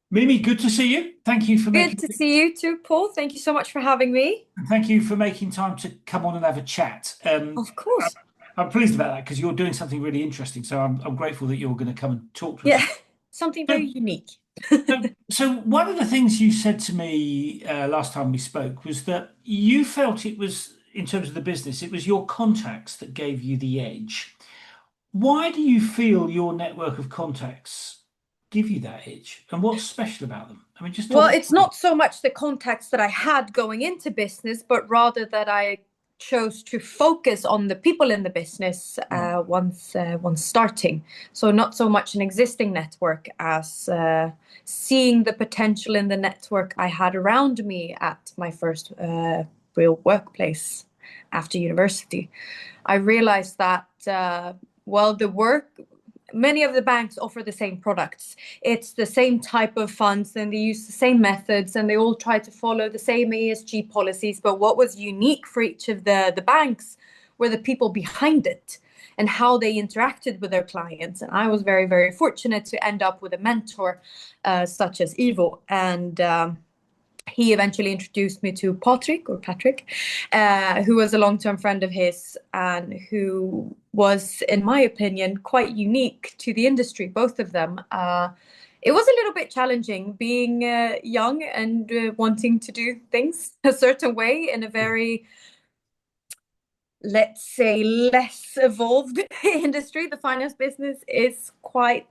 Mimi, good to see you. Good to see you too, Paul. Thank you so much for having me. Thank you for making time to come on and have a chat. Of course. I'm pleased about that because you're doing something really interesting. So I'm grateful that you're going to come and talk to us. Yeah, something very So, unique. so one of the things you said to me last time we spoke was that you felt it was, in terms of the business, it was your contacts that gave you the edge. Why do you feel your network of contacts give you that edge, and what's special about them? I mean, just Well, talk. it's not so much the contacts that I had going into business, but rather that I chose to focus on the people in the business Right. once starting. So not so much an existing network as seeing the potential in the network I had around me at my first real workplace after university. I realized that well, the work many of the banks offer the same products. It's the same type of funds and they use the same methods and they all try to follow the same ESG policies. But what was unique for each of the banks were the people behind it and how they interacted with their clients. And I was very, very fortunate to end up with a mentor such as Ivo. And he eventually introduced me to Patrick, who was a long-term friend of his and who was, in my opinion, quite unique to the industry, both of them. It was a little bit challenging being young and wanting to do things a certain way in a very, let's say, less evolved industry. The finance business is quite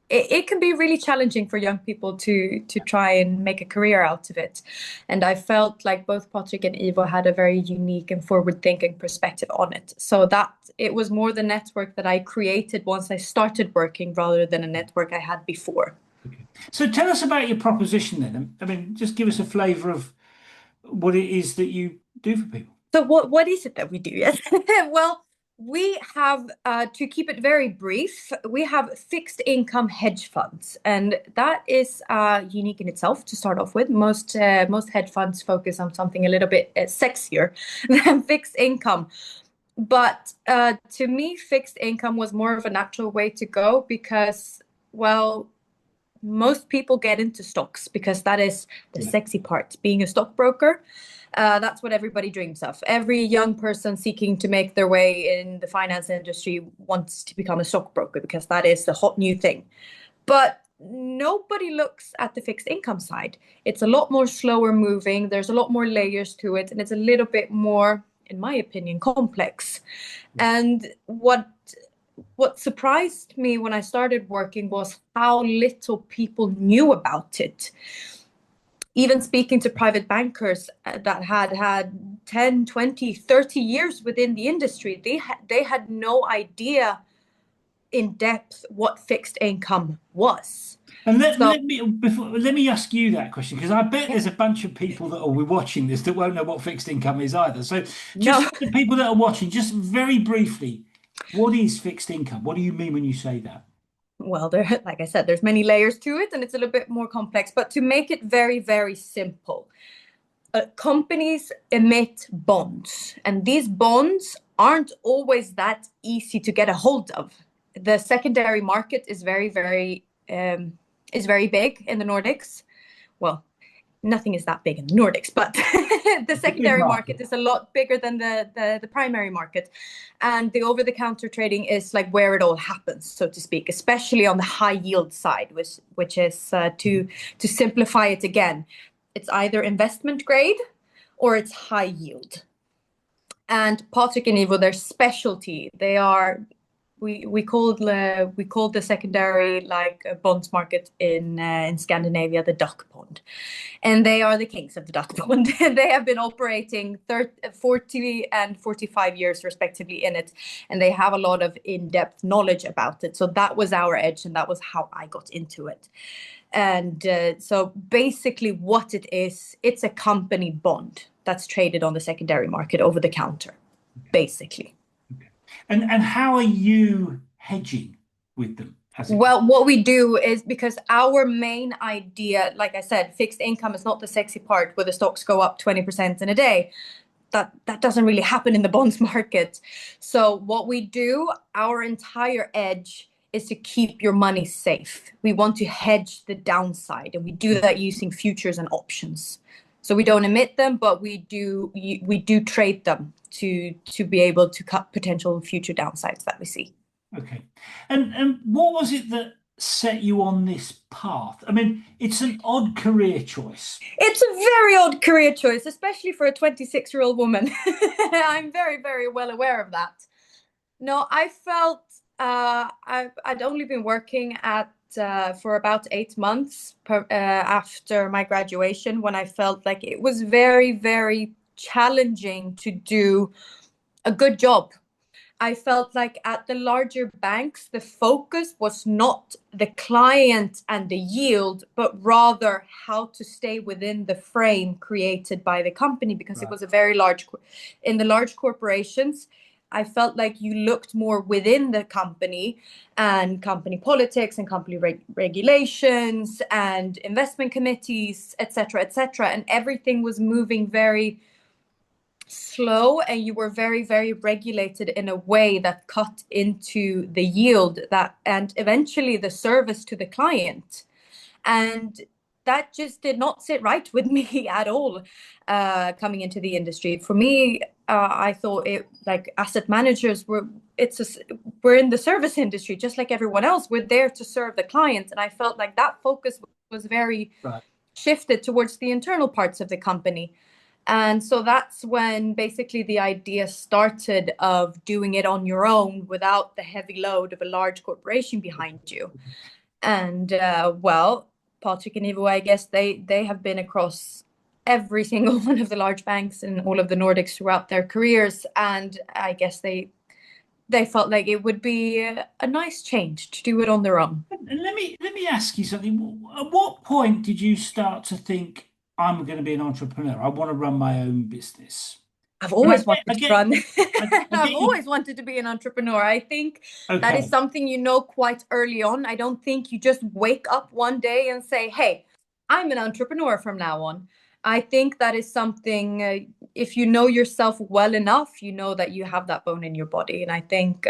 it can be really challenging for young people to try and make a career out of it. And I felt like both Patrick and Ivo had a very unique and forward-thinking perspective on it. So that it was more the network that I created once I started working rather than a network I had before. Okay. So tell us about your proposition then. I mean, just give us a flavor of what it is that you do for people. So what is it that we do? Yes. Well, we have to keep it very brief. We have fixed income hedge funds, and that is unique in itself to start off with. Most hedge funds focus on something a little bit sexier than fixed income. But to me, fixed income was more of a natural way to go because, well, most people get into stocks because that is the Yeah. sexy part, being a stockbroker. That's what everybody dreams of. Every young person seeking to make their way in the finance industry wants to become a stockbroker because that is the hot new thing. But nobody looks at the fixed income side. It's a lot more slower moving. There's a lot more layers to it, and it's a little bit more, in my opinion, complex. And what surprised me when I started working was how little people knew about it. Even speaking to private bankers that had 10, 20, 30 years within the industry, they had no idea in depth what fixed income was. And So, let me ask you that question because I bet yeah, there's a bunch of people that are watching this that won't know what fixed income is either. So just no. for the people that are watching, just very briefly, what is fixed income? What do you mean when you say that? Well, there, like I said, there's many layers to it and it's a little bit more complex. But to make it very, very simple, companies emit bonds, and these bonds aren't always that easy to get a hold of. The secondary market is very big in the Nordics. Well, nothing is that big in the Nordics, but the It's a big secondary market market. is a lot bigger than the primary market. And the over-the-counter trading is like where it all happens, so to speak, especially on the high yield side, which is to simplify it again, it's either investment grade or it's high yield. And Patrick and Ivo, their specialty, they are we called the secondary like bonds market in Scandinavia the duck pond, and they are the kings of the duck pond. They have been operating 30, 40 and 45 years respectively in it, and they have a lot of in-depth knowledge about it. So that was our edge, and that was how I got into it. And so basically, what it is, it's a company bond that's traded on the secondary market over the counter, basically. Okay. And how are you hedging with them as a Well, what we do is because our main idea, like I said, fixed income is not the sexy part where the stocks go up 20% in a day. That doesn't really happen in the bonds market. So what we do, our entire edge is to keep your money safe. We want to hedge the downside, and we do that using futures and options. So we don't emit them, but we do trade them to be able to cut potential future downsides that we see. Okay. And what was it that set you on this path? I mean, it's an odd career choice. It's a very odd career choice, especially for a 26-year-old woman. I'm very, very well aware of that. No, I felt I'd only been working at for about 8 months after my graduation, when I felt like it was very, very challenging to do a good job. I felt like at the larger banks, the focus was not the client and the yield, but rather how to stay within the frame created by the company, because it Right. was a very large, in the large corporations, I felt like you looked more within the company and company politics and company regulations and investment committees, etc., etc. And everything was moving very slow, and you were very, very regulated in a way that cut into the yield that and eventually the service to the client. And that just did not sit right with me at all, coming into the industry. For me, I thought it like asset managers we're in the service industry just like everyone else. We're there to serve the clients, and I felt like that focus was very Right. shifted towards the internal parts of the company. And so that's when basically the idea started of doing it on your own without the heavy load of a large corporation behind you. And well, Patrick and Ivo, I guess they have been across every single one of the large banks in all of the Nordics throughout their careers, and I guess they felt like it would be a nice change to do it on their own. And let me ask you something. At what point did you start to think I'm going to be an entrepreneur? I want to run my own business. I've And always wanted I to get, run. I I've get you. always wanted to be an entrepreneur. I think that is Okay. something you know quite early on. I don't think you just wake up one day and say, "Hey, I'm an entrepreneur from now on." I think that is something, if you know yourself well enough, you know that you have that bone in your body. And I think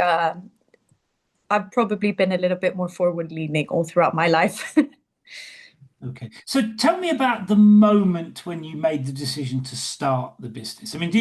I've probably been a little bit more forward leaning all throughout my life. Okay. So tell me about the moment when you made the decision to start the business. I mean,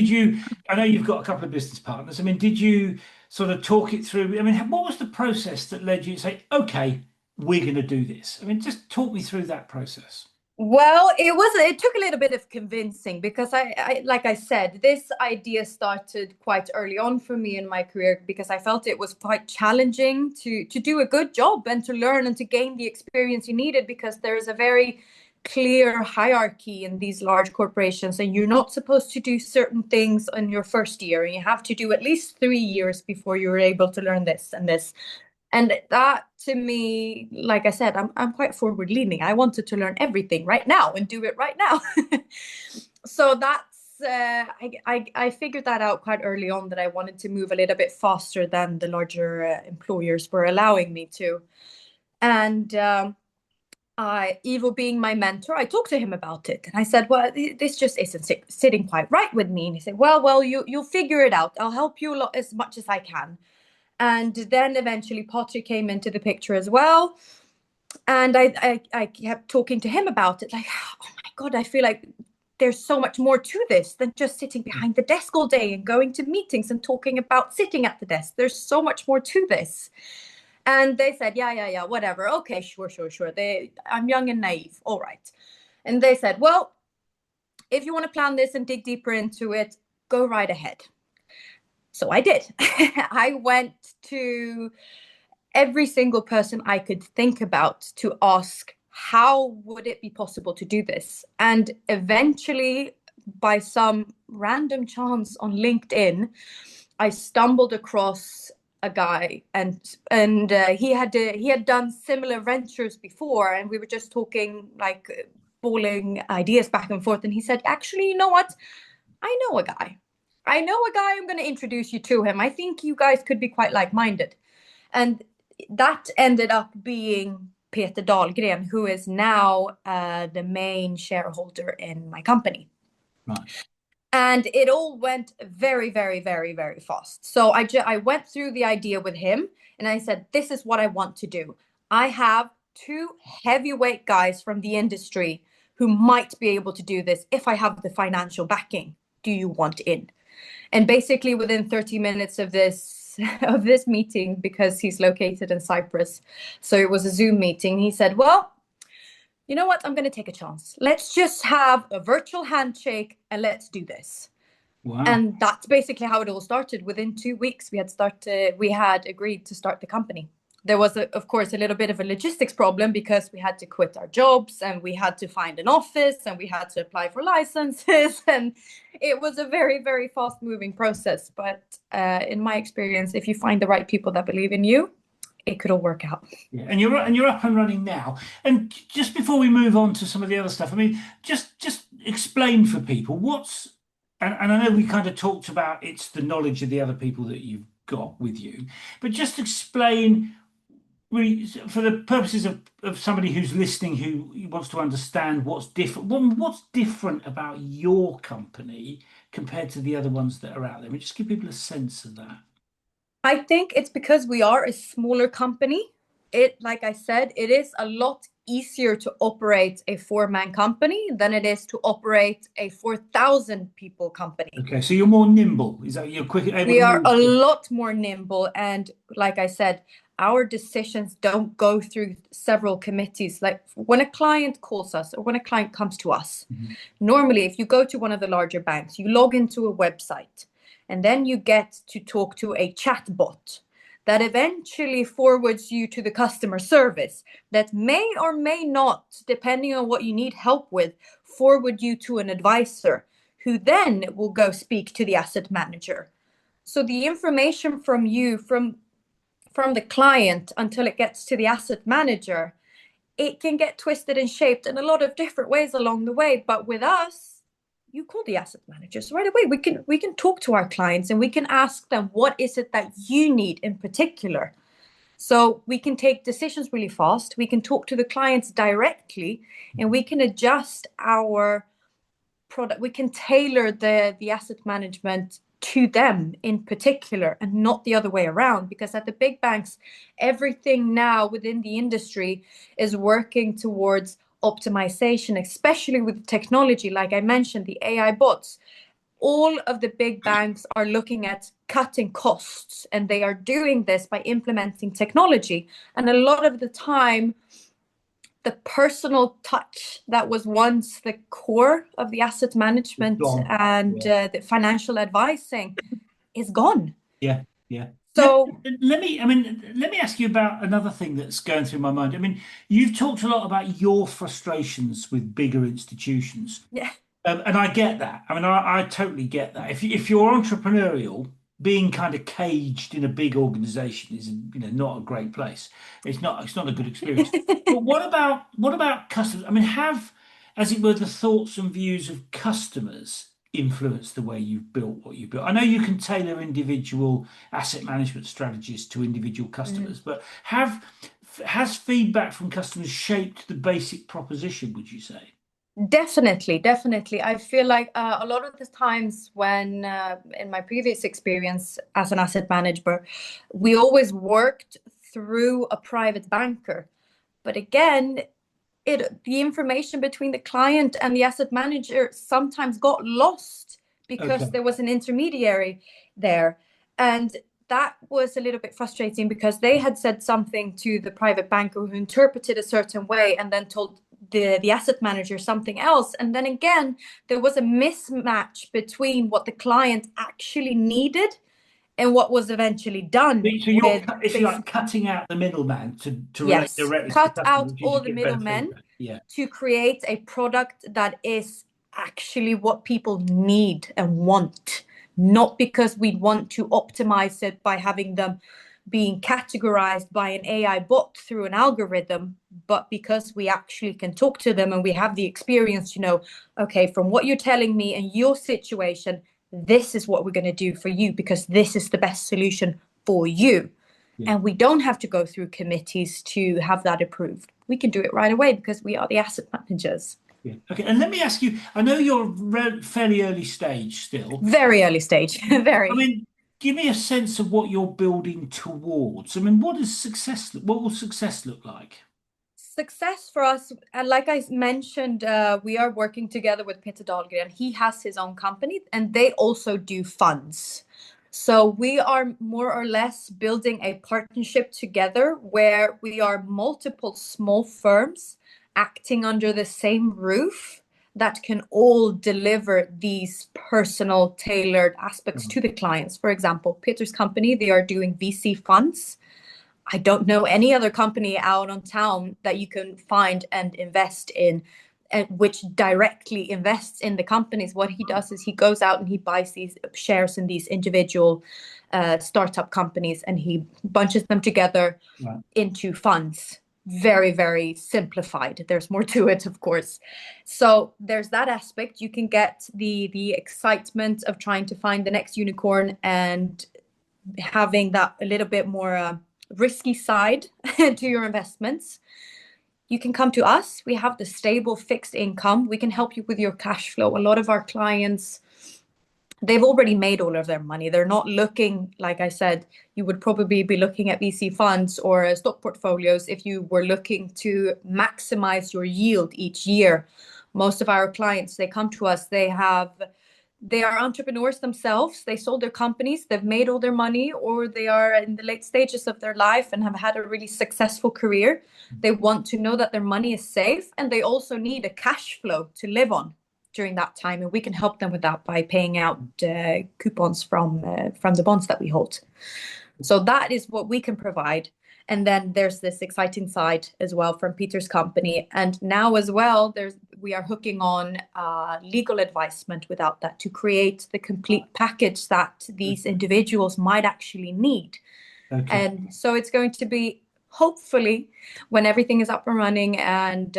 I know you've got a couple of business partners. I mean, did you sort of talk it through? I mean, what was the process that led you to say, okay, we're going to do this? I mean, just talk me through that process. Well, it took a little bit of convincing, because I like I said, this idea started quite early on for me in my career, because I felt it was quite challenging to do a good job and to learn and to gain the experience you needed, because there is a very clear hierarchy in these large corporations, and you're not supposed to do certain things in your first year, and you have to do at least 3 years before you're able to learn this and this. And that to me, like I said, I'm quite forward leaning. I wanted to learn everything right now and do it right now. So that's I figured that out quite early on, that I wanted to move a little bit faster than the larger employers were allowing me to. And Ivo being my mentor, I talked to him about it, and I said, "Well, this just isn't sitting quite right with me." And he said, "Well, you'll figure it out. I'll help you a lot, as much as I can." And then eventually Potter came into the picture as well. And I kept talking to him about it, like, oh my God, I feel like there's so much more to this than just sitting behind the desk all day and going to meetings and talking about sitting at the desk. There's so much more to this. And they said, yeah, yeah, yeah, whatever. Okay, sure, sure, sure. I'm young and naive. All right. And they said, well, if you want to plan this and dig deeper into it, go right ahead. So I did. I went to every single person I could think about to ask, how would it be possible to do this? And eventually, by some random chance on LinkedIn, I stumbled across a guy, and he had done similar ventures before, and we were just talking, like, balling ideas back and forth. And he said, "Actually, you know what? I know a guy. I know a guy. I'm going to introduce you to him. I think you guys could be quite like-minded." And that ended up being Peter Dahlgren, who is now the main shareholder in my company. Right. And it all went very, very, very, very fast. So I went through the idea with him. And I said, this is what I want to do. I have two heavyweight guys from the industry who might be able to do this if I have the financial backing. Do you want in? And basically within 30 minutes of this meeting, because he's located in Cyprus, so it was a Zoom meeting, he said, well, you know what? I'm going to take a chance. Let's just have a virtual handshake and let's do this. Wow. And that's basically how it all started. Within 2 weeks, we had agreed to start the company. There was, of course, a little bit of a logistics problem because we had to quit our jobs and we had to find an office and we had to apply for licenses. And it was a very, very fast moving process. But in my experience, if you find the right people that believe in you, it could all work out. Yeah, and you're up and running now. And just before we move on to some of the other stuff, I mean, just explain for people what's and I know we kind of talked about it's the knowledge of the other people that you've got with you, but just explain really for the purposes of somebody who's listening who wants to understand what's different. What's different about your company compared to the other ones that are out there? I mean, just give people a sense of that. I think it's because we are a smaller company. Like I said, it is a lot easier to operate a four-man company than it is to operate a 4,000 people company. Okay, so you're more nimble. Is that you're quick able We to are move? a lot more nimble. And like I said, our decisions don't go through several committees. Like when a client calls us or when a client comes to us, Mhm. normally, if you go to one of the larger banks, you log into a website and then you get to talk to a chat bot that eventually forwards you to the customer service that may or may not, depending on what you need help with, forward you to an advisor who then will go speak to the asset manager. So the information from you, from the client until it gets to the asset manager, it can get twisted and shaped in a lot of different ways along the way. But with us, you call the asset managers right away. We can talk to our clients and we can ask them, what is it that you need in particular? So we can take decisions really fast. We can talk to the clients directly and we can adjust our product. We can tailor the asset management to them in particular and not the other way around, because at the big banks, everything now within the industry is working towards optimization, especially with technology. Like I mentioned, the AI bots, all of the big banks are looking at cutting costs, and they are doing this by implementing technology. And a lot of the time, the personal touch that was once the core of the asset It's management gone. and Yeah. the financial advising is gone. Yeah. Yeah. Let, So, I mean, let me ask you about another thing that's going through my mind. I mean, you've talked a lot about your frustrations with bigger institutions. yeah, And I get that. I mean, I totally get that. If you're entrepreneurial, being kind of caged in a big organization is, not a great place. It's not a good experience. But what about customers? I mean, have, as it were, the thoughts and views of customers influenced the way you've built what you built? I know you can tailor individual asset management strategies to individual mhm. customers, but has feedback from customers shaped the basic proposition, would you say? Definitely, definitely. I feel like a lot of the times when, in my previous experience as an asset manager, we always worked through a private banker. But again, the information between the client and the asset manager sometimes got lost because Okay. there was an intermediary there. And that was a little bit frustrating because they had said something to the private banker who interpreted a certain way and then told the asset manager something else. And then again, there was a mismatch between what the client actually needed and what was eventually done So you're, with if you like, basically, cutting out the middleman to relate yes, directly to the cut customer, out which is you all the get better middlemen feedback. Yeah. to create a product that is actually what people need and want, not because we want to optimize it by having them being categorized by an AI bot through an algorithm, but because we actually can talk to them and we have the experience to know, okay, from what you're telling me and your situation, this is what we're going to do for you because this is the best solution for you. Yeah. And we don't have to go through committees to have that approved. We can do it right away because we are the asset managers. Yeah. Okay. And let me ask you, I know you're fairly early stage still. Very early stage. I Very. mean, give me a sense of what you're building towards. I mean, what will success look like? Success for us, and like I mentioned, we are working together with Peter Dahlgren. He has his own company, and they also do funds. So we are more or less building a partnership together where we are multiple small firms acting under the same roof that can all deliver these personal, tailored aspects to the clients. For example, Peter's company, they are doing VC funds. I don't know any other company out on town that you can find and invest in, which directly invests in the companies. What he does is he goes out and he buys these shares in these individual startup companies, and he bunches them together Right. into funds. Very, very simplified. There's more to it, of course. So there's that aspect. You can get the excitement of trying to find the next unicorn and having that a little bit more risky side to your investments. You can come to us. We have the stable fixed income. We can help you with your cash flow. A lot of our clients, they've already made all of their money. They're not looking, like I said, you would probably be looking at VC funds or stock portfolios if you were looking to maximize your yield each year. Most of our clients, they come to us, they are entrepreneurs themselves. They sold their companies, they've made all their money, or they are in the late stages of their life and have had a really successful career. They want to know that their money is safe, and they also need a cash flow to live on during that time. And we can help them with that by paying out coupons from the bonds that we hold. So that is what we can provide. And then there's this exciting side as well from Peter's company. And now as well, we are hooking on legal advisement without that to create the complete package that these individuals might actually need. Okay. And so it's going to be, hopefully, when everything is up and running and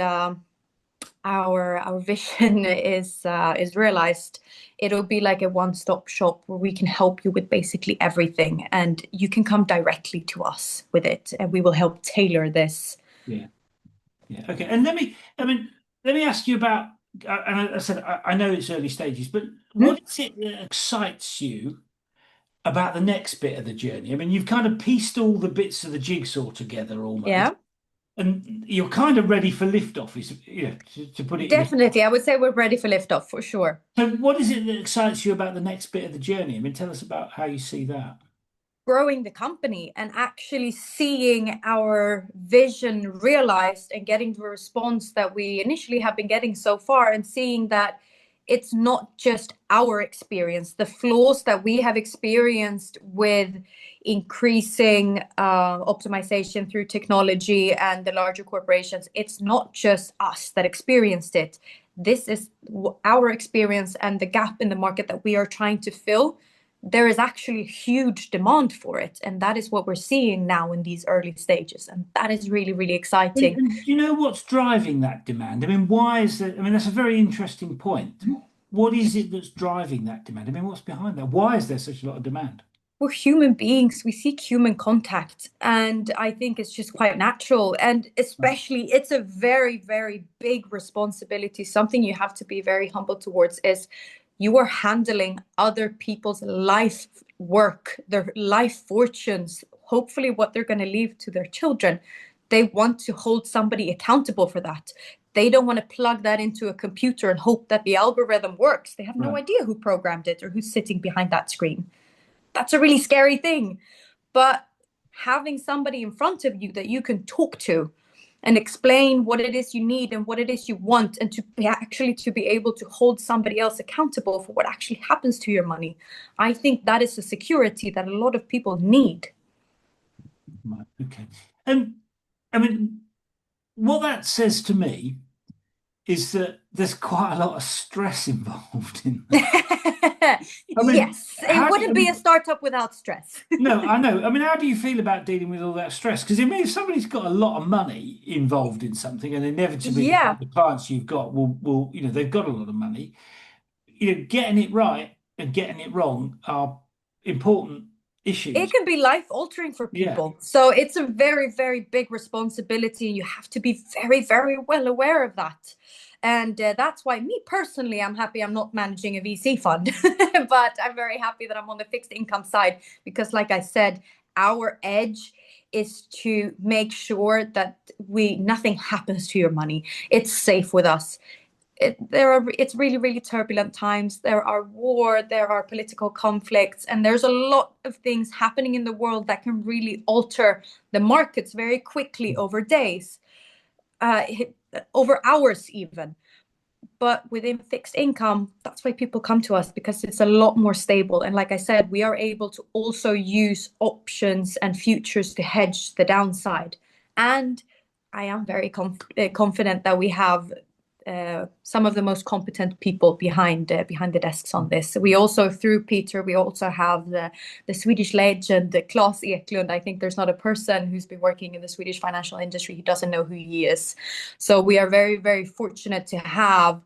our vision is realized, it'll be like a one-stop shop where we can help you with basically everything, and you can come directly to us with it, and we will help tailor this. Yeah. Yeah. Okay. And let me ask you about, and I said, I know it's early stages, but Hmm? what is it that excites you about the next bit of the journey? I mean, you've kind of pieced all the bits of the jigsaw together almost, Yeah, and you're kind of ready for liftoff, to put it in a. definitely. I would say we're ready for liftoff for sure. So what is it that excites you about the next bit of the journey? I mean, tell us about how you see that. Growing the company and actually seeing our vision realized and getting the response that we initially have been getting so far, and seeing that it's not just our experience, the flaws that we have experienced with increasing optimization through technology and the larger corporations. It's not just us that experienced it. This is our experience and the gap in the market that we are trying to fill. There is actually huge demand for it, and that is what we're seeing now in these early stages, and that is really, really exciting. And do you know what's driving that demand? I mean, why is that? I mean, that's a very interesting point. What is it that's driving that demand? I mean, what's behind that? Why is there such a lot of demand? We're human beings, we seek human contact, and I think it's just quite natural. And especially, it's a very, very big responsibility. Something you have to be very humble towards is you are handling other people's life work, their life fortunes, hopefully what they're going to leave to their children. They want to hold somebody accountable for that. They don't want to plug that into a computer and hope that the algorithm works. They have no Right. idea who programmed it or who's sitting behind that screen. That's a really scary thing. But having somebody in front of you that you can talk to and explain what it is you need and what it is you want, and to be able to hold somebody else accountable for what actually happens to your money, I think that is a security that a lot of people need. Right. Okay. And I mean, what that says to me is that there's quite a lot of stress involved in that. I mean, Yes, it how do you, wouldn't be a startup without stress. no, I know. I mean, how do you feel about dealing with all that stress? Because I mean, if somebody's got a lot of money involved in something, and inevitably Yeah. the clients you've got will, they've got a lot of money, getting it right and getting it wrong are important It issues. can be life altering for Yeah. people. So it's a very, very big responsibility. And you have to be very, very well aware of that. And that's why, me personally, I'm happy I'm not managing a VC fund, but I'm very happy that I'm on the fixed income side because, like I said, our edge is to make sure that nothing happens to your money. It's safe with us. It's really, really turbulent times. There are war, there are political conflicts, and there's a lot of things happening in the world that can really alter the markets very quickly over days, uh, over hours even. But within fixed income, that's why people come to us, because it's a lot more stable. And like I said, we are able to also use options and futures to hedge the downside. And I am very confident that we have some of the most competent people behind the desks on this. We also, through Peter, we also have the Swedish legend, Claes Eklund. I think there's not a person who's been working in the Swedish financial industry who doesn't know who he is. So we are very, very fortunate to have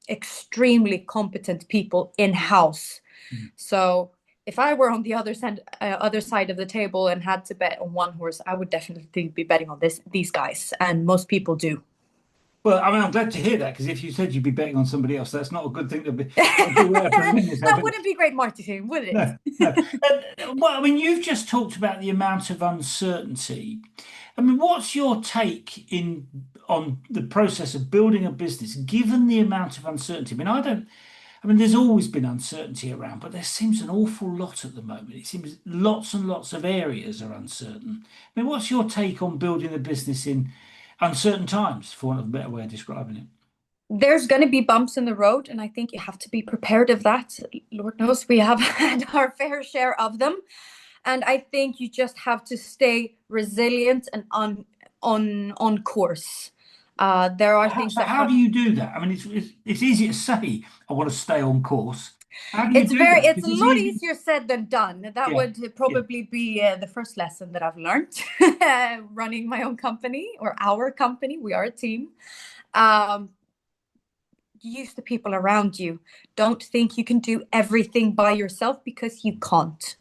extremely competent people in-house. Mm. So if I were on the other side of the table and had to bet on one horse, I would definitely be betting on these guys, and most people do. Well, I mean, I'm glad to hear that because if you said you'd be betting on somebody else, that's not a good thing to be aware for a minute. That wouldn't be great marketing, would it? No, no. Well, I mean, you've just talked about the amount of uncertainty. I mean, what's your take in on the process of building a business, given the amount of uncertainty? I mean, I mean, there's always been uncertainty around, but there seems an awful lot at the moment. It seems lots and lots of areas are uncertain. I mean, what's your take on building a business in uncertain times, for want of a better way of describing it? There's going to be bumps in the road, and I think you have to be prepared of that. Lord knows we have had our fair share of them. And I think you just have to stay resilient and on course. There are things So that how do come. you do that? I mean, it's easy to say I want to stay on course. How do you do that? It's Because a it's lot easy. easier said than done. That Yeah, would yeah. probably be the first lesson that I've learned running my own company, or our company. We are a team. Um, Use the people around you. Don't think you can do everything by yourself, because you can't.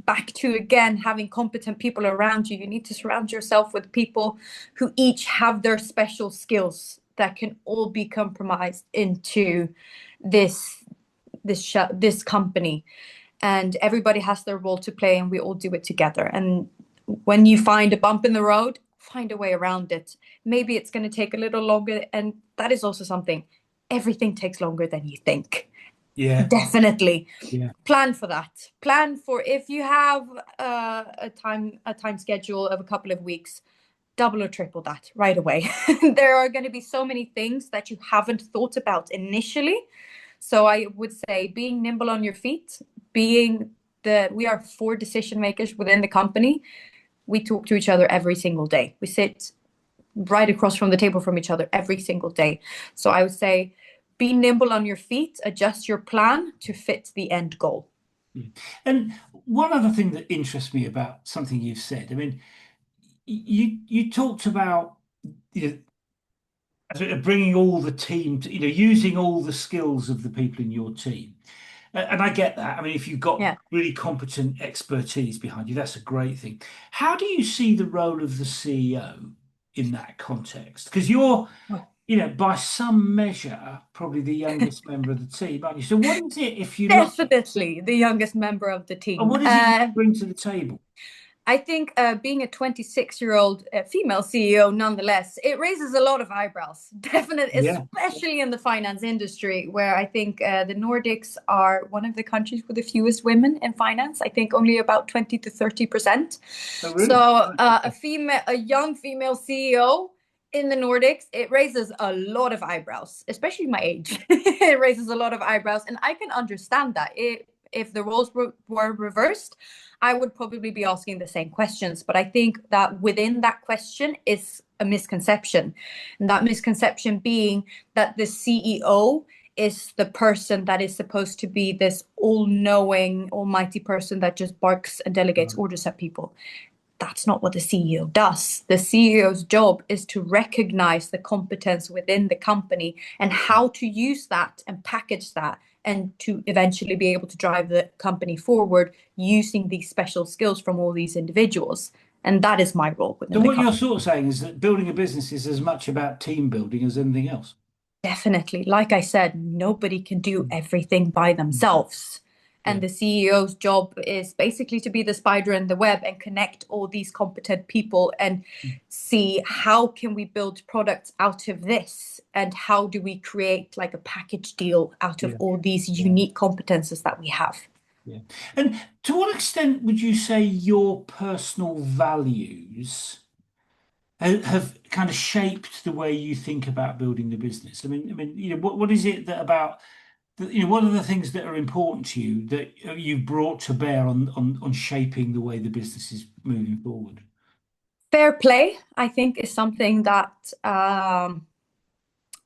Back to, again, having competent people around you. You need to surround yourself with people who each have their special skills that can all be compromised into this this company. And everybody has their role to play, and we all do it together. And when you find a bump in the road, find a way around it. Maybe it's going to take a little longer, and that is also something. Everything takes longer than you think. Yeah, Definitely yeah. plan for that. Plan for, if you have a time schedule of a couple of weeks, double or triple that right away. There are going to be so many things that you haven't thought about initially. So I would say being nimble on your feet, being we are 4 decision makers within the company. We talk to each other every single day. We sit right across from the table from each other every single day. So I would say be nimble on your feet, adjust your plan to fit the end goal. Yeah. And one other thing that interests me about something you've said, I mean, you talked about you know, sort of bringing all the team to, using all the skills of the people in your team. And I get that. I mean, if you've got Yeah. really competent expertise behind you, that's a great thing. How do you see the role of the CEO in that context? Because you're, by some measure, probably the youngest member of the team, aren't you? So what is it if you like, Definitely the youngest member of the and team. what is it you bring to the table? I think being a 26-year-old female CEO, nonetheless, it raises a lot of eyebrows. Definitely, Yeah. especially in the finance industry, where I think the Nordics are one of the countries with the fewest women in finance. I think only about 20 to 30%. Oh, So really? a young female CEO in the Nordics, it raises a lot of eyebrows, especially my age. It raises a lot of eyebrows, and I can understand that. If the roles were reversed, I would probably be asking the same questions. But I think that within that question is a misconception. And that misconception being that the CEO is the person that is supposed to be this all-knowing, almighty person that just barks and delegates Right. orders at people. That's not what the CEO does. The CEO's job is to recognize the competence within the company and how to use that and package that and to eventually be able to drive the company forward using these special skills from all these individuals. And that is my role So within the what you're company. sort of saying is that building a business is as much about team building as anything else. Definitely. Like I said, nobody can do Mm. everything by themselves. Yeah. And the CEO's job is basically to be the spider in the web and connect all these competent people and see how can we build products out of this and how do we create like a package deal out of Yeah. all these Yeah. unique competences that we have. Yeah. And to what extent would you say your personal values have kind of shaped the way you think about building the business? What is it that about what are the things that are important to you that you've brought to bear on shaping the way the business is moving forward? Fair play, I think, is something that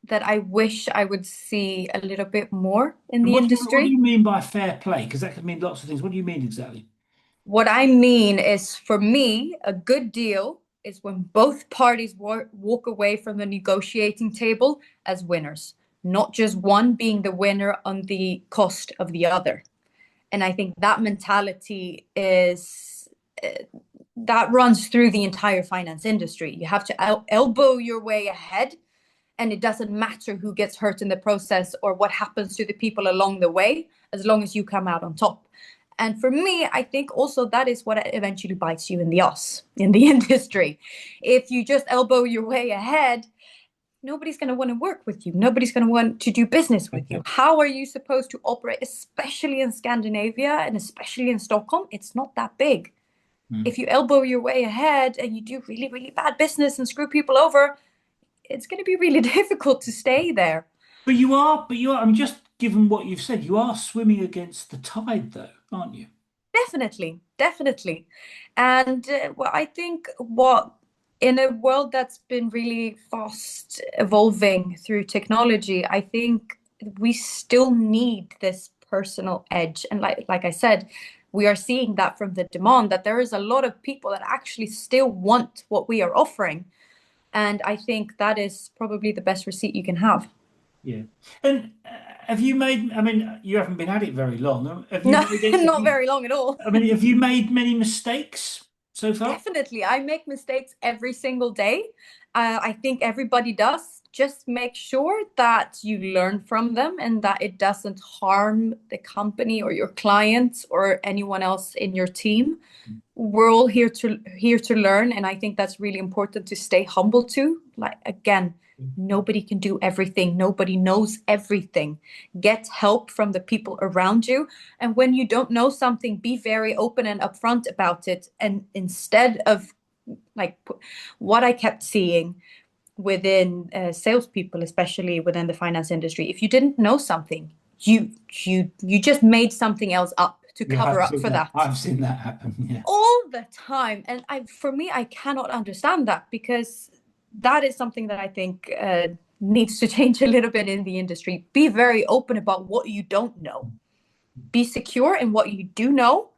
I wish I would see a little bit more in And the what do industry. you mean by fair play? Because that could mean lots of things. What do you mean exactly? What I mean is, for me, a good deal is when both parties walk away from the negotiating table as winners, not just one being the winner on the cost of the other. And I think that mentality is that runs through the entire finance industry. You have to elbow your way ahead, and it doesn't matter who gets hurt in the process or what happens to the people along the way, as long as you come out on top. And for me, I think also that is what eventually bites you in the ass in the industry. If you just elbow your way ahead, nobody's going to want to work with you. Nobody's going to want to do business with you. How are you supposed to operate, especially in Scandinavia and especially in Stockholm? It's not that big. Hmm. If you elbow your way ahead and you do really, really bad business and screw people over, it's going to be really difficult to stay there. But you are, I'm just given what you've said, you are swimming against the tide though, aren't you? Definitely, definitely. And well, I think what in a world that's been really fast evolving through technology, I think we still need this personal edge. And like I said, we are seeing that from the demand that there is a lot of people that actually still want what we are offering. And I think that is probably the best receipt you can have. Yeah. And have you made, I mean, you haven't been at it very long. Have you No, made it, not very long at all. have you made many mistakes so far? Definitely. I make mistakes every single day. I think everybody does. Just make sure that you learn from them and that it doesn't harm the company or your clients or anyone else in your team. We're all here to learn, and I think that's really important to stay humble to. Like again, nobody can do everything. Nobody knows everything. Get help from the people around you, and when you don't know something, be very open and upfront about it. And instead of like what I kept seeing within salespeople, especially within the finance industry, if you didn't know something, you just made something else up to Yeah, cover I've up seen for that. that I've seen that happen. Yeah. all the time. And for me, I cannot understand that because that is something that I think needs to change a little bit in the industry. Be very open about what you don't know. Be secure in what you do know,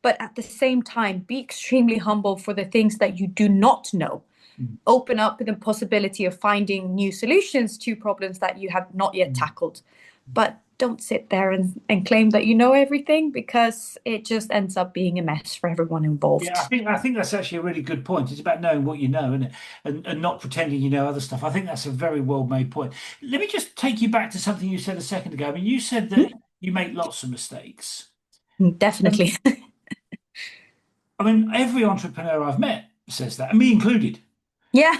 but at the same time, be extremely humble for the things that you do not know. Mm. Open up the possibility of finding new solutions to problems that you have not yet Mm. tackled. But don't sit there and claim that you know everything because it just ends up being a mess for everyone Yeah, involved. I think that's actually a really good point. It's about knowing what you know, isn't it? And not pretending you know other stuff. I think that's a very well made point. Let me just take you back to something you said a second ago. I mean, you said that you make lots of mistakes. Definitely. Um, I mean, every entrepreneur I've met says that, and me included. Yeah.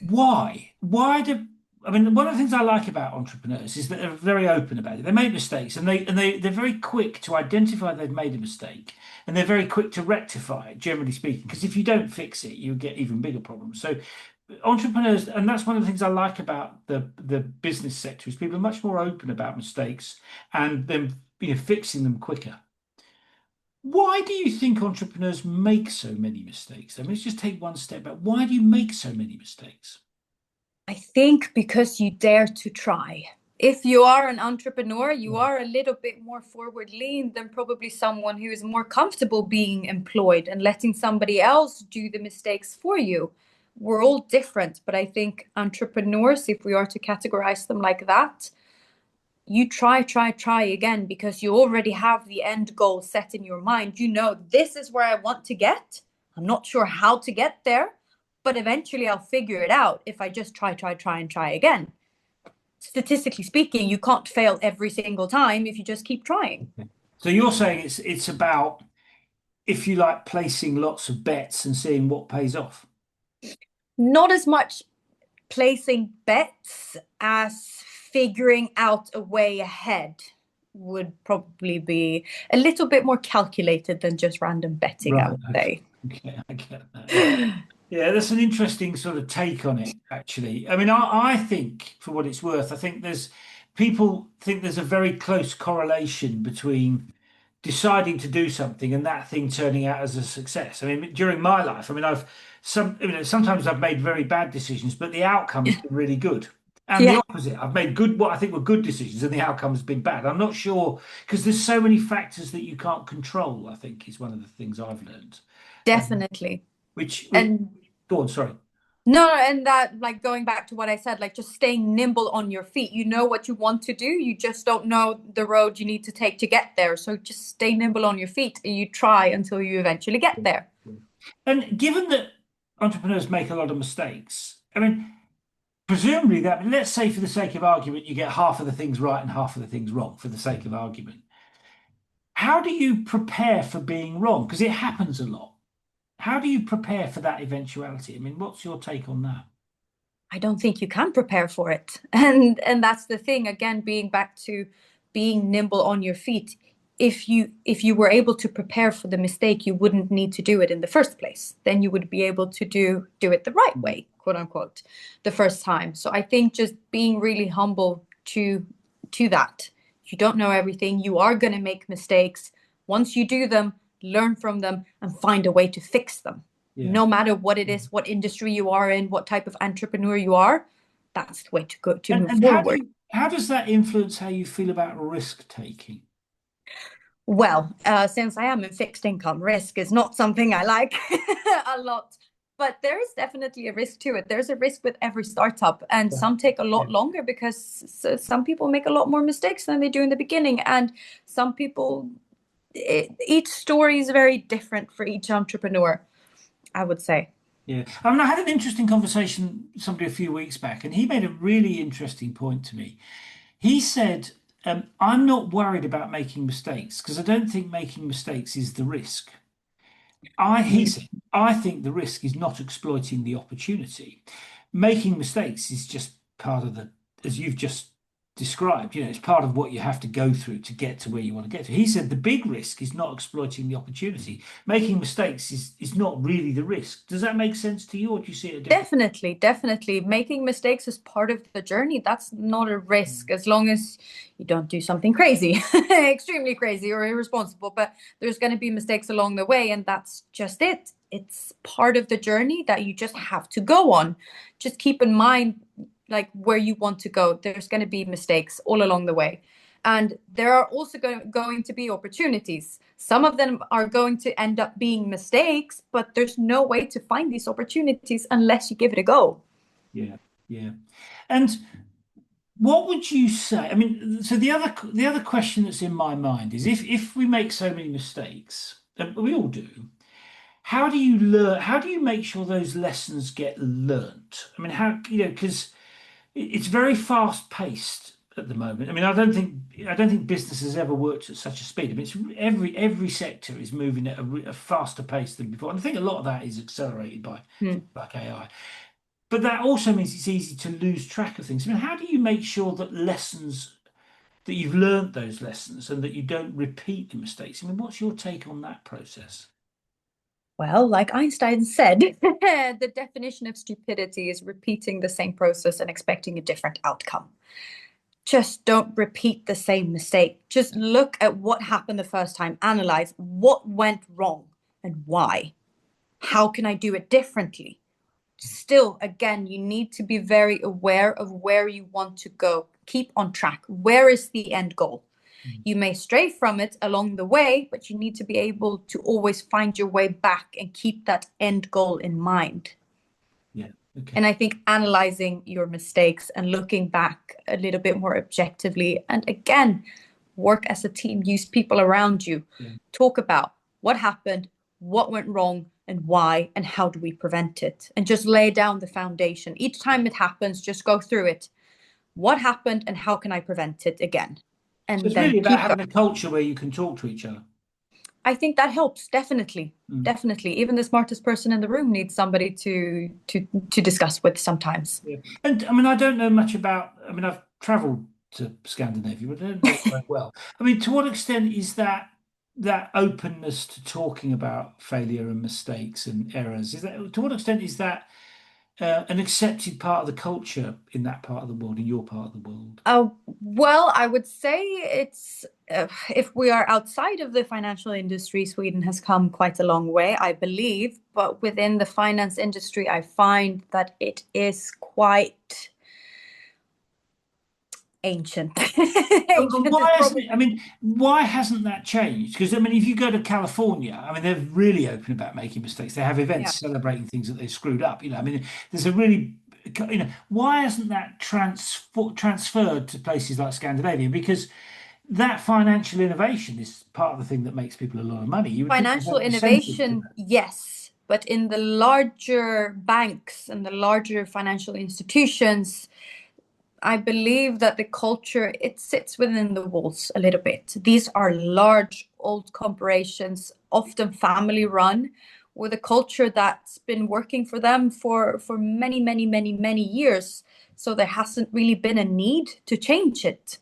Why? Why do I mean, one of the things I like about entrepreneurs is that they're very open about it. They make mistakes and they're very quick to identify they've made a mistake and they're very quick to rectify it, generally speaking. Because if you don't fix it, you get even bigger problems. So entrepreneurs, and that's one of the things I like about the business sector, is people are much more open about mistakes and then fixing them quicker. Why do you think entrepreneurs make so many mistakes? I mean, let's just take one step back. Why do you make so many mistakes? I think because you dare to try. If you are an entrepreneur, you are a little bit more forward lean than probably someone who is more comfortable being employed and letting somebody else do the mistakes for you. We're all different, but I think entrepreneurs, if we are to categorize them like that, you try again because you already have the end goal set in your mind. You know, this is where I want to get. I'm not sure how to get there, but eventually I'll figure it out if I just try again. Statistically speaking, you can't fail every single time if you just keep trying. So you're saying it's about, if you like, placing lots of bets and seeing what pays off. Not as much placing bets as figuring out a way ahead would probably be a little bit more calculated than just random betting, I Right. would say. Okay, I get that. Yeah. Yeah, that's an interesting sort of take on it, actually. I mean, I think, for what it's worth, I think people think there's a very close correlation between deciding to do something and that thing turning out as a success. I mean, during my life, I mean, sometimes I've made very bad decisions, but the outcome has been really good. And the Yeah, opposite, I've made good, what I think were good decisions, and the outcome has been bad. I'm not sure because there's so many factors that you can't control, I think is one of the things I've learned. Um, definitely. which And go on, sorry. no, and that, like, going back to what I said, like, just staying nimble on your feet. You know what you want to do, you just don't know the road you need to take to get there. So just stay nimble on your feet and you try until you eventually get there. And given that entrepreneurs make a lot of mistakes, I mean, presumably that, let's say for the sake of argument, you get half of the things right and half of the things wrong for the sake of argument. How do you prepare for being wrong? Because it happens a lot. How do you prepare for that eventuality? I mean, what's your take on that? I don't think you can prepare for it. And that's the thing, again, being back to being nimble on your feet. If you were able to prepare for the mistake, you wouldn't need to do it in the first place. Then you would be able to do it the right way, quote unquote, the first time. So I think just being really humble to that. You don't know everything. You are going to make mistakes. Once you do them, learn from them and find a way to fix them. Yeah. No matter what it is, what industry you are in, what type of entrepreneur you are, that's the way to go to And move and forward. how does that influence how you feel about risk taking? Well, since I am in fixed income, risk is not something I like a lot. But there is definitely a risk to it. There's a risk with every startup, and Right. some take a Yeah. lot longer because some people make a lot more mistakes than they do in the beginning. And some people, each story is very different for each entrepreneur, I would say. Yeah. I mean, I had an interesting conversation with somebody a few weeks back, and he made a really interesting point to me. He said, I'm not worried about making mistakes because I don't think making mistakes is the risk. He Mm. said, I think the risk is not exploiting the opportunity. Making mistakes is just part of as you've just described, it's part of what you have to go through to get to where you want to get to. He said the big risk is not exploiting the opportunity. Making mistakes is not really the risk. Does that make sense to you, or do you see it differently? Definitely, definitely. Making mistakes is part of the journey. That's not a risk as long as you don't do something crazy, extremely crazy or irresponsible. But there's going to be mistakes along the way, and that's just it. It's part of the journey that you just have to go on. Just keep in mind, like, where you want to go. There's going to be mistakes all along the way. And there are also going to be opportunities. Some of them are going to end up being mistakes, but there's no way to find these opportunities unless you give it a go. Yeah, yeah. And what would you say? I mean, so the other question that's in my mind is if we make so many mistakes, and we all do, how do you learn? How do you make sure those lessons get learnt? I mean, because it's very fast paced at the moment. I mean, I don't think business has ever worked at such a speed. I mean, every sector is moving at a faster pace than before, and I think a lot of that is accelerated by Hmm. like AI. But that also means it's easy to lose track of things. I mean, how do you make sure that you've learned those lessons and that you don't repeat the mistakes? I mean, what's your take on that process? Well, like Einstein said, the definition of stupidity is repeating the same process and expecting a different outcome. Just don't repeat the same mistake. Just look at what happened the first time, analyze what went wrong and why. How can I do it differently? Still, again, you need to be very aware of where you want to go. Keep on track. Where is the end goal? You may stray from it along the way, but you need to be able to always find your way back and keep that end goal in mind. Yeah. Okay. And I think analyzing your mistakes and looking back a little bit more objectively, and again, work as a team, use people around you, Yeah. talk about what happened, what went wrong, and why, and how do we prevent it? And just lay down the foundation. Each time it happens, just go through it. What happened and how can I prevent it again? So And it's then really about keep having a going. culture where you can talk to each other. I think that helps, definitely. Mm. Definitely. Even the smartest person in the room needs somebody to discuss with sometimes. Yeah. And I mean, I don't know much about, I mean, I've traveled to Scandinavia, but I don't know it very well. I mean, to what extent is that openness to talking about failure and mistakes and errors, is that to what extent is that an accepted part of the culture in that part of the world, in your part of the world? Well, I would say it's if we are outside of the financial industry, Sweden has come quite a long way, I believe. But within the finance industry, I find that it is quite ancient. And Ancient is why hasn't it? I probably, mean, why hasn't that changed? Because I mean, if you go to California, I mean, they're really open about making mistakes. They have events yeah. celebrating things that they screwed up. I mean, there's a really, why hasn't that transferred to places like Scandinavia? Because that financial innovation is part of the thing that makes people a lot of money. You would think there's Financial a percentage to innovation, yes, but in the larger banks and the larger financial institutions, I believe that the culture it sits within the walls a little bit. These are large old corporations, often family run, with a culture that's been working for them for many, many, many, many years. So there hasn't really been a need to change it.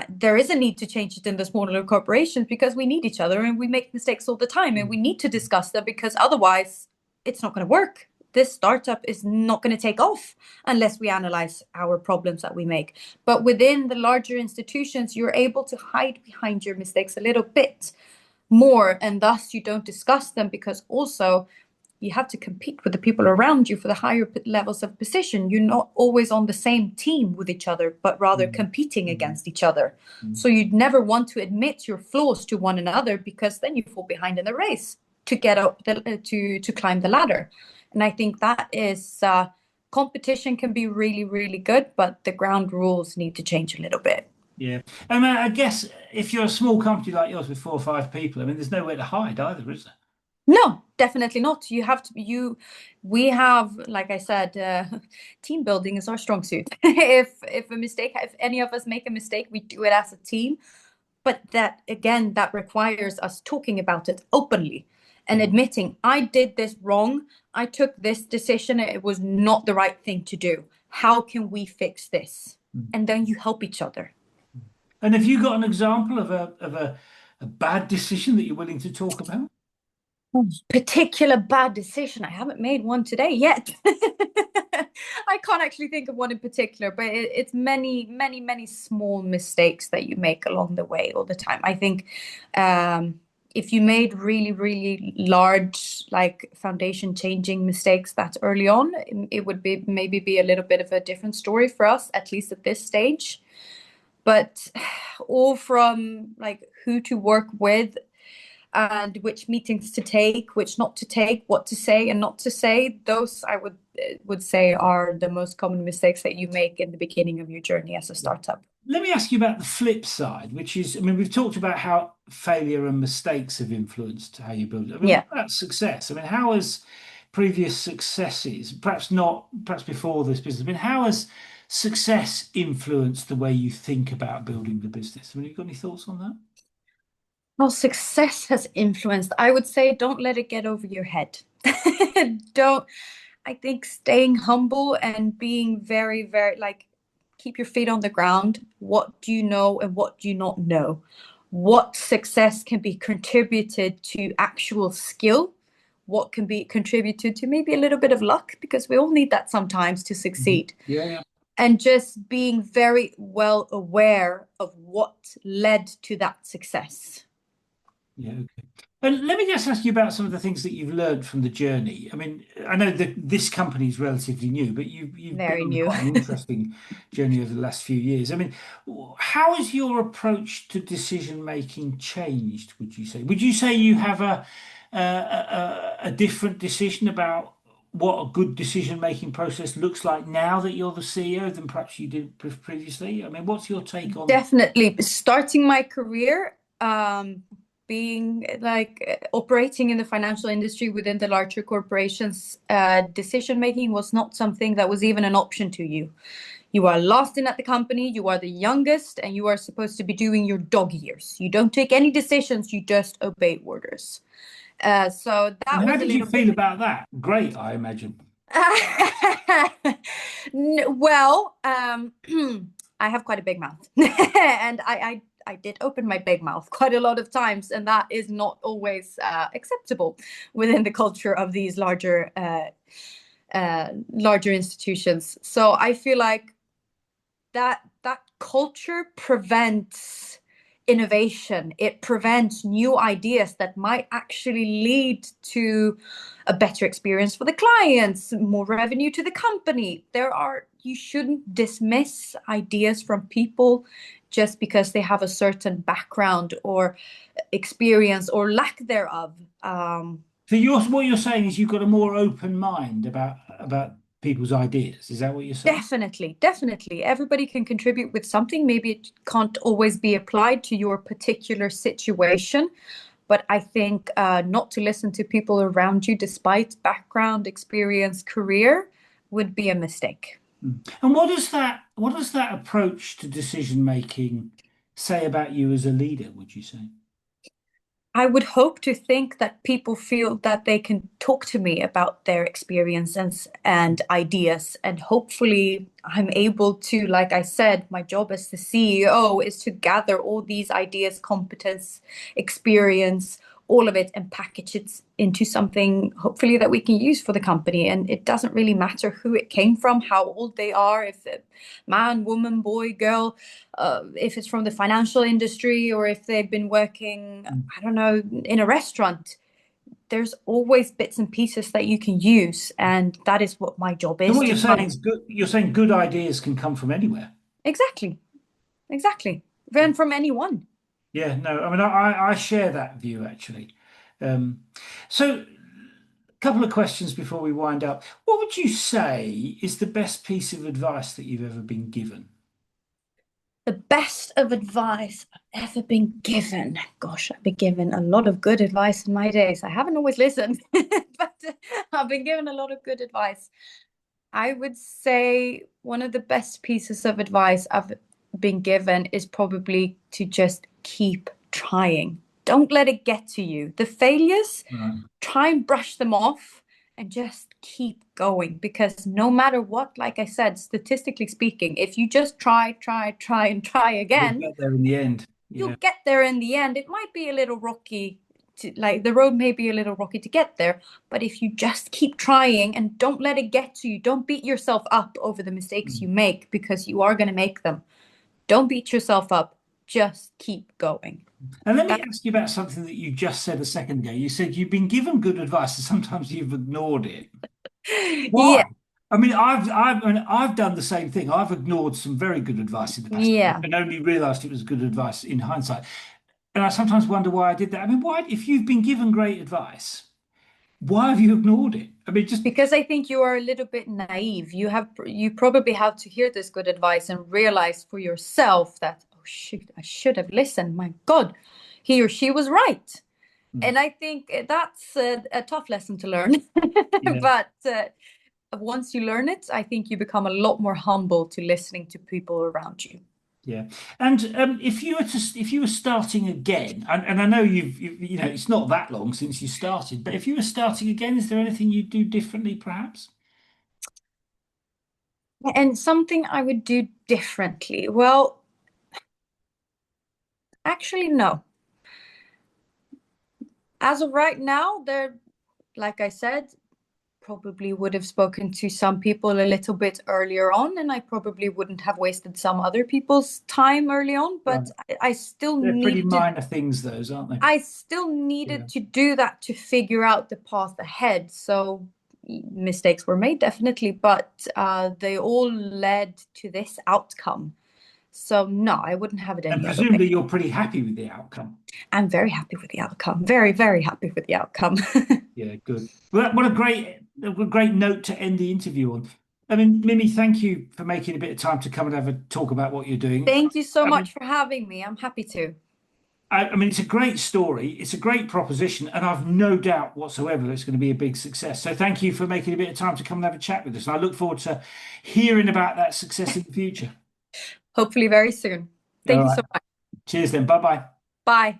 There is a need to change it in the smaller corporations because we need each other and we make mistakes all the time and we that. need to discuss them because otherwise it's not going to work. This startup is not going to take off unless we analyze our problems that we make. But within the larger institutions, you're able to hide behind your mistakes a little bit more and thus you don't discuss them because also you have to compete with the people around you for the higher levels of position. You're not always on the same team with each other, but rather Mm, competing mm, against each other. mm. So you'd never want to admit your flaws to one another because then you fall behind in the race to get up to climb the ladder. And I think that is competition can be really, really good, but the ground rules need to change a little bit. Yeah. I mean, I guess if you're a small company like yours with 4 or 5 people, I mean, there's nowhere to hide either, is there? No, definitely not. You have to, we have, like I said, team building is our strong suit. If a mistake, if any of us make a mistake, we do it as a team. But that, again, that requires us talking about it openly and Mm. admitting, I did this wrong. I took this decision. It was not the right thing to do. How can we fix this? Mm. And then you help each other. And have you got an example of a bad decision that you're willing to talk about? Particular bad decision. I haven't made one today yet. I can't actually think of one in particular, but it's many, many, many small mistakes that you make along the way all the time. I think if you made really, really large, like foundation changing mistakes that early on, it would be maybe be a little bit of a different story for us, at least at this stage. But all from like who to work with and which meetings to take, which not to take, what to say and not to say. Those I would say are the most common mistakes that you make in the beginning of your journey as a startup. Let me ask you about the flip side, which is, I mean, we've talked about how failure and mistakes have influenced how you build it. I mean, what Yeah. about success? I mean, how has previous successes, perhaps not, perhaps before this business, I mean, how has success influenced the way you think about building the business? I mean, have you got any thoughts on that? Well, success has influenced. I would say don't let it get over your head. Don't, I think staying humble and being very, very like keep your feet on the ground. What do you know and what do you not know? What success can be contributed to actual skill? What can be contributed to maybe a little bit of luck because we all need that sometimes to Mhm. succeed. Yeah, yeah. And just being very well aware of what led to that success. Yeah, okay. And let me just ask you about some of the things that you've learned from the journey. I mean, I know that this company is relatively new, but you've been Very on new. quite an interesting journey over the last few years. I mean, how has your approach to decision making changed, would you say? Would you say you have a different decision about what a good decision-making process looks like now that you're the CEO than perhaps you did previously? I mean, what's your take on? Definitely. Starting my career, being like operating in the financial industry within the larger corporations, decision making was not something that was even an option to you. You are last in at the company, you are the youngest, and you are supposed to be doing your dog years. You don't take any decisions, you just obey orders. So And that how was a did you little bit. feel about that? Great, I imagine. Well, I have quite a big mouth, and I did open my big mouth quite a lot of times, and that is not always acceptable within the culture of these larger institutions. So I feel like that culture prevents innovation. It prevents new ideas that might actually lead to a better experience for the clients, more revenue to the company. You shouldn't dismiss ideas from people just because they have a certain background or experience or lack thereof. So what you're saying is you've got a more open mind about people's ideas. Is that what you're saying? Definitely, definitely. Everybody can contribute with something. Maybe it can't always be applied to your particular situation, but I think not to listen to people around you despite background, experience, career would be a mistake. And what does that approach to decision making say about you as a leader, would you say? I would hope to think that people feel that they can talk to me about their experiences and ideas. And hopefully, I'm able to, like I said, my job as the CEO is to gather all these ideas, competence, experience, all of it, and package it into something hopefully that we can use for the company. And it doesn't really matter who it came from, how old they are, if a man, woman, boy, girl, if it's from the financial industry or if they've been working, Mm. I don't know, in a restaurant. There's always bits and pieces that you can use, and that is what my job So is what to you're saying find. is good. You're saying good ideas can come from anywhere. Exactly, exactly. Then from anyone. Yeah, no, I mean, I share that view actually. Um, so, a couple of questions before we wind up. What would you say is the best piece of advice that you've ever been given? The best of advice I've ever been given. Gosh, I've been given a lot of good advice in my days. I haven't always listened, but I've been given a lot of good advice. I would say one of the best pieces of advice I've been given is probably to just keep trying. Don't let it get to you. The failures, Right. try and brush them off and just keep going because no matter what, like I said, statistically speaking, if you just try and try You'll again, get there in the end. you'll Yeah. get there in the end. It might be a little rocky to, like, the road may be a little rocky to get there, but if you just keep trying and don't let it get to you, don't beat yourself up over the mistakes you Mm. make because you are going to make them. Don't beat yourself up. Just keep going. And let me That, ask you about something that you just said a second ago. You said you've been given good advice and sometimes you've ignored it. yeah, Why? I mean, I've done the same thing. I've ignored some very good advice in the past yeah. and only realized it was good advice in hindsight. And I sometimes wonder why I did that. I mean, why, if you've been given great advice, why have you ignored it? I mean, just Because I think you are a little bit naive. You probably have to hear this good advice and realize for yourself that, oh shoot, I should have listened. My God, he or she was right. mm, And I think that's a tough lesson to learn. yeah, But once you learn it, I think you become a lot more humble to listening to people around you. yeah. And if you were starting again, and I know it's not that long since you started, but if you were starting again, is there anything you'd do differently, perhaps? And something I would do differently. Well, actually, no. As of right now, like I said, probably would have spoken to some people a little bit earlier on, and I probably wouldn't have wasted some other people's time early on, but Right. I still They're pretty needed minor things, those, aren't they? I still Yeah. needed to do that to figure out the path ahead. So mistakes were made, definitely, but they all led to this outcome. So no, I wouldn't have it And any other way. presumably you're pretty happy with the outcome. I'm very happy with the outcome. Very, very happy with the outcome. Yeah, good. Well, what a great a great note to end the interview on. I mean, Mimi, thank you for making a bit of time to come and have a talk about what you're doing. Thank you so I much mean, for having me. I'm happy to. I mean, it's a great story. It's a great proposition, and I've no doubt whatsoever that it's going to be a big success. So thank you for making a bit of time to come and have a chat with us. And I look forward to hearing about that success in the future. Hopefully very soon. All Thank you right. so much. Cheers then. Bye bye. Bye.